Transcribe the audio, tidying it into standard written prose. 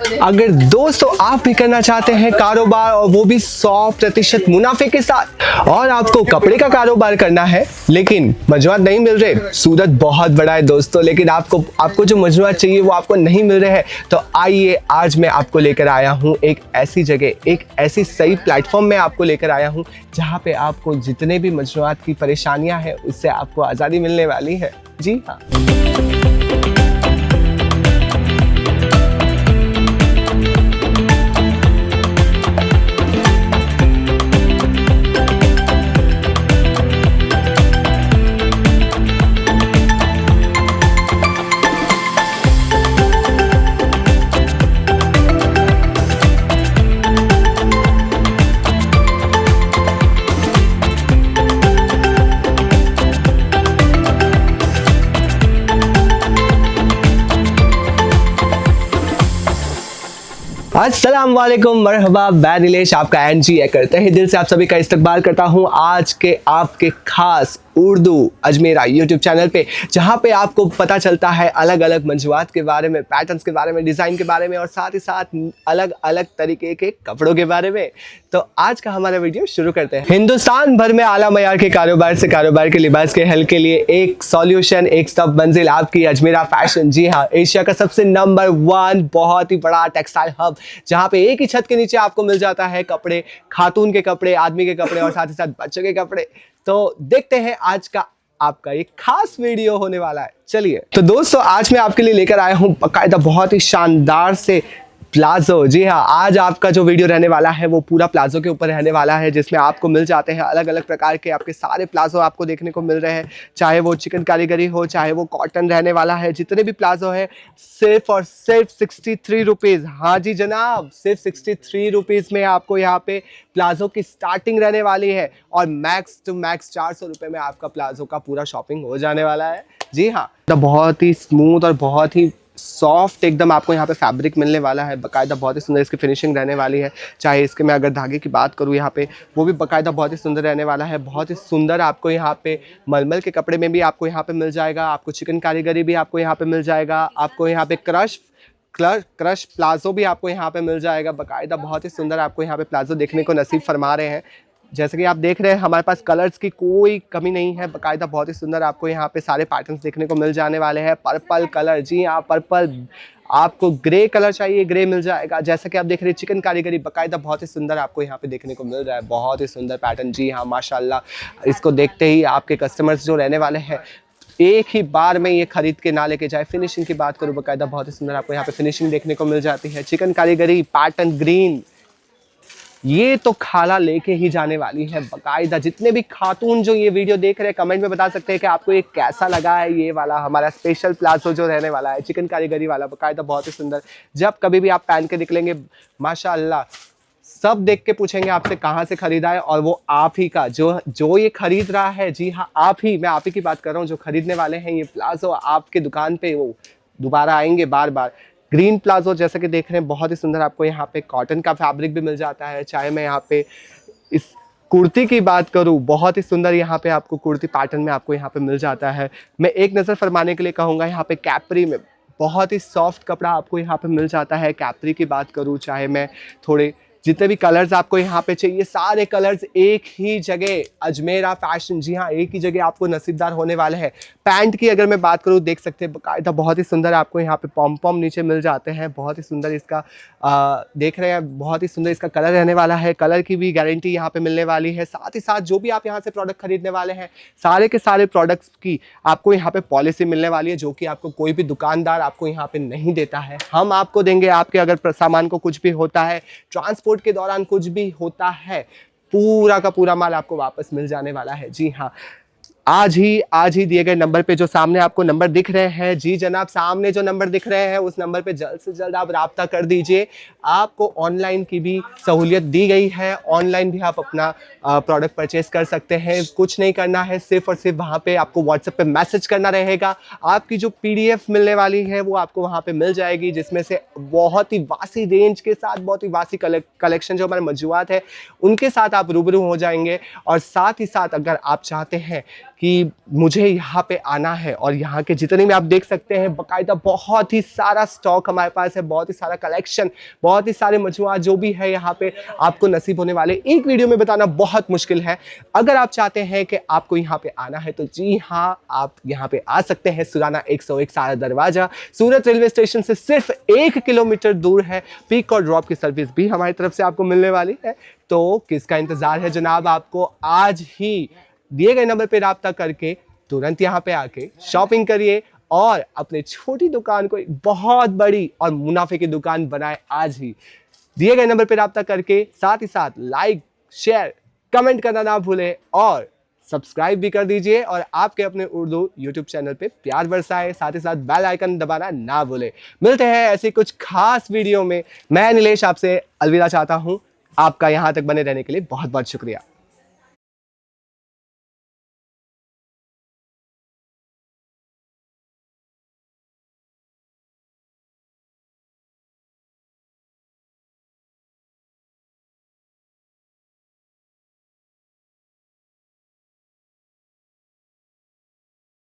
अगर दोस्तों आप भी करना चाहते हैं कारोबार और वो भी 100% मुनाफे के साथ, और आपको कपड़े का कारोबार करना है लेकिन मजबूत नहीं मिल रहे, सूरत बहुत बड़ा है दोस्तों, लेकिन आपको जो मजबूत चाहिए वो आपको नहीं मिल रहे हैं, तो आइए आज मैं आपको लेकर आया हूँ एक ऐसी जगह, एक ऐसी सही प्लेटफॉर्म में आपको लेकर आया हूँ जहाँ पे आपको जितने भी मजबूत की परेशानियां हैं उससे आपको आज़ादी मिलने वाली है। जी हाँ। अस्सलाम वालेकुम, मरहबा, मैं नीलेश आपका एनजी करते हैं दिल से आप सभी का इस्तकबाल करता हूं आज के आपके खास उर्दू अजमेरा यूट्यूब चैनल पे, जहां पे आपको पता चलता है अलग अलग मंजूआत के बारे में, पैटर्न्स के बारे में, डिज़ाइन के बारे में और साथ ही साथ अलग अलग तरीके के कपड़ों के बारे में। तो आज का हमारा वीडियो शुरू करते हैं। हिंदुस्तान भर में आला मयार के कारोबार से कारोबार के लिबास के हल के लिए एक सॉल्यूशन, एक सब मंजिल आपकी अजमेरा फैशन। जी हाँ, एशिया का सबसे नंबर 1 बहुत ही बड़ा टेक्सटाइल हब, जहाँ पे एक ही छत के नीचे आपको मिल जाता है कपड़े, खातून के कपड़े, आदमी के कपड़े और साथ ही साथ बच्चों के कपड़े। तो देखते हैं आज का आपका एक खास वीडियो होने वाला है। चलिए तो दोस्तों, आज मैं आपके लिए लेकर आया हूं बाकायदा बहुत ही शानदार से प्लाजो। जी हाँ, आज आपका जो वीडियो रहने वाला है वो पूरा प्लाजो के ऊपर रहने वाला है, जिसमें आपको मिल जाते हैं अलग अलग प्रकार के आपके सारे प्लाजो आपको देखने को मिल रहे हैं, चाहे वो चिकन कारीगरी हो, चाहे वो कॉटन रहने वाला है। जितने भी प्लाजो है सिर्फ और सिर्फ 63 रुपीज़। हाँ जी जनाब, सिर्फ 63 रुपीज़ में आपको यहाँ पे प्लाजो की स्टार्टिंग रहने वाली है और मैक्स टू मैक्स 400 रुपये में आपका प्लाजो का पूरा शॉपिंग हो जाने वाला है। जी हाँ, तो बहुत ही स्मूथ और बहुत ही सॉफ्ट एकदम आपको यहाँ पे फैब्रिक मिलने वाला है, बाकायदा बहुत ही सुंदर इसकी फिनिशिंग रहने वाली है। चाहे इसके मैं अगर धागे की बात करूँ यहाँ पे, वो भी बाकायदा बहुत ही सुंदर रहने वाला है। बहुत ही सुंदर आपको यहाँ पे मलमल के कपड़े में भी आपको यहाँ पे मिल जाएगा, आपको चिकन कारीगरी भी आपको यहाँ पे मिल जाएगा, आपको यहाँ पे क्रश प्लाजो भी आपको यहाँ पे मिल जाएगा। बाकायदा बहुत ही सुंदर आपको यहाँ पे प्लाजो देखने को नसीब फरमा रहे हैं। जैसे कि आप देख रहे हैं हमारे पास कलर्स की कोई कमी नहीं है, बाकायदा बहुत ही सुंदर आपको यहाँ पे सारे पैटर्न्स देखने को मिल जाने वाले हैं। पर्पल कलर, जी हाँ पर्पल, आपको ग्रे कलर चाहिए ग्रे मिल जाएगा। जैसा कि आप देख रहे हैं चिकन कारीगरी बाकायदा बहुत ही सुंदर आपको यहाँ पे देखने को मिल रहा है, बहुत ही सुंदर पैटर्न। जी हाँ माशाल्लाह, इसको देखते ही आपके कस्टमर्स जो रहने वाले हैं एक ही बार में ये खरीद के ना लेके जाए। फिनिशिंग की बात करूँ बाकायदा बहुत ही सुंदर आपको यहाँ पे फिनिशिंग देखने को मिल जाती है। चिकन कारीगरी पैटर्न ग्रीन, ये तो खाला लेके ही जाने वाली है बाकायदा। जितने भी खातून जो ये वीडियो देख रहे हैं कमेंट में बता सकते हैं कि आपको ये कैसा लगा है, ये वाला हमारा स्पेशल प्लाजो जो रहने वाला है चिकन कारीगरी वाला, बाकायदा बहुत ही सुंदर। जब कभी भी आप पहन के निकलेंगे माशाल्लाह सब देख के पूछेंगे आपसे कहाँ से खरीदा है, और वो आप ही का जो ये खरीद रहा है। जी हाँ, आप ही, मैं आप ही की बात कर रहा हूँ, जो खरीदने वाले हैं ये प्लाजो आपके दुकान पे वो दोबारा आएंगे बार बार। ग्रीन प्लाजो जैसे कि देख रहे हैं बहुत ही सुंदर आपको यहाँ पे कॉटन का फैब्रिक भी मिल जाता है। चाहे मैं यहाँ पे इस कुर्ती की बात करूँ, बहुत ही सुंदर यहाँ पे आपको कुर्ती पैटर्न में आपको यहाँ पे मिल जाता है। मैं एक नज़र फरमाने के लिए कहूँगा, यहाँ पे कैपरी में बहुत ही सॉफ्ट कपड़ा आपको यहाँ पे मिल जाता है। कैपरी की बात करूँ, चाहे मैं थोड़े जितने भी कलर्स आपको यहाँ पे चाहिए सारे कलर्स एक ही जगह, अजमेरा फैशन। जी हाँ, एक ही जगह आपको नसीबदार होने वाले हैं। पैंट की अगर मैं बात करूँ देख सकते हैं बाकायदा बहुत ही सुंदर आपको यहाँ पे पॉम पॉम नीचे मिल जाते हैं। बहुत ही सुंदर इसका देख रहे हैं, बहुत ही सुंदर इसका कलर रहने वाला है। कलर की भी गारंटी यहाँ पे मिलने वाली है। साथ ही साथ जो भी आप यहाँ से प्रोडक्ट खरीदने वाले हैं सारे के सारे प्रोडक्ट्स की आपको यहाँ पे पॉलिसी मिलने वाली है, जो कि आपको कोई भी दुकानदार आपको यहाँ पे नहीं देता है। हम आपको देंगे। आपके अगर सामान को कुछ भी होता है, ट्रांसपोर्ट के दौरान कुछ भी होता है, पूरा का पूरा माल आपको वापस मिल जाने वाला है। जी हाँ, आज ही दिए गए नंबर पे, जो सामने आपको नंबर दिख रहे हैं, जी जनाब सामने जो नंबर दिख रहे हैं उस नंबर पे जल्द से जल्द आप राब्ता कर दीजिए। आपको ऑनलाइन की भी सहूलियत दी गई है, ऑनलाइन भी आप अपना प्रोडक्ट परचेस कर सकते हैं। कुछ नहीं करना है, सिर्फ और सिर्फ वहाँ पे आपको व्हाट्सएप पे मैसेज करना रहेगा। आपकी जो PDF मिलने वाली है वो आपको वहाँ पे मिल जाएगी, जिसमें से बहुत ही वासी रेंज के साथ बहुत ही वासी कलेक्शन जो हमारे मौजूद है उनके साथ आप रूबरू हो जाएंगे। और साथ ही साथ अगर आप चाहते हैं कि मुझे यहाँ पे आना है। और यहाँ के जितने भी आप देख सकते हैं बाकायदा बहुत ही सारा स्टॉक हमारे पास है, बहुत ही सारा कलेक्शन, बहुत ही सारे मजमुआ जो भी है यहाँ पे आपको नसीब होने वाले। एक वीडियो में बताना बहुत मुश्किल है। अगर आप चाहते हैं कि आपको यहाँ पे आना है तो जी हाँ, आप यहाँ पे आ सकते हैं। सुराना 101 सारा दरवाजा सूरत रेलवे स्टेशन से सिर्फ 1 किलोमीटर दूर है। पिक और ड्रॉप की सर्विस भी हमारी तरफ से आपको मिलने वाली है। तो किसका इंतजार है जनाब, आपको आज ही दिए गए नंबर पे राब्ता करके तुरंत यहाँ पे आके शॉपिंग करिए और अपने छोटी दुकान को एक बहुत बड़ी और मुनाफे की दुकान बनाए आज ही। दिए गए नंबर पे राब्ता करके साथ ही साथ लाइक, शेयर, कमेंट करना ना भूलें और सब्सक्राइब भी कर दीजिए और आपके अपने उर्दू यूट्यूब चैनल पे प्यार बरसाए। साथ ही साथ बेल आइकन दबाना ना भूलें। मिलते हैं ऐसी कुछ खास वीडियो में। मैं नीलेश आपसे अलविदा चाहता हूँ। आपका यहाँ तक बने रहने के लिए बहुत बहुत शुक्रिया।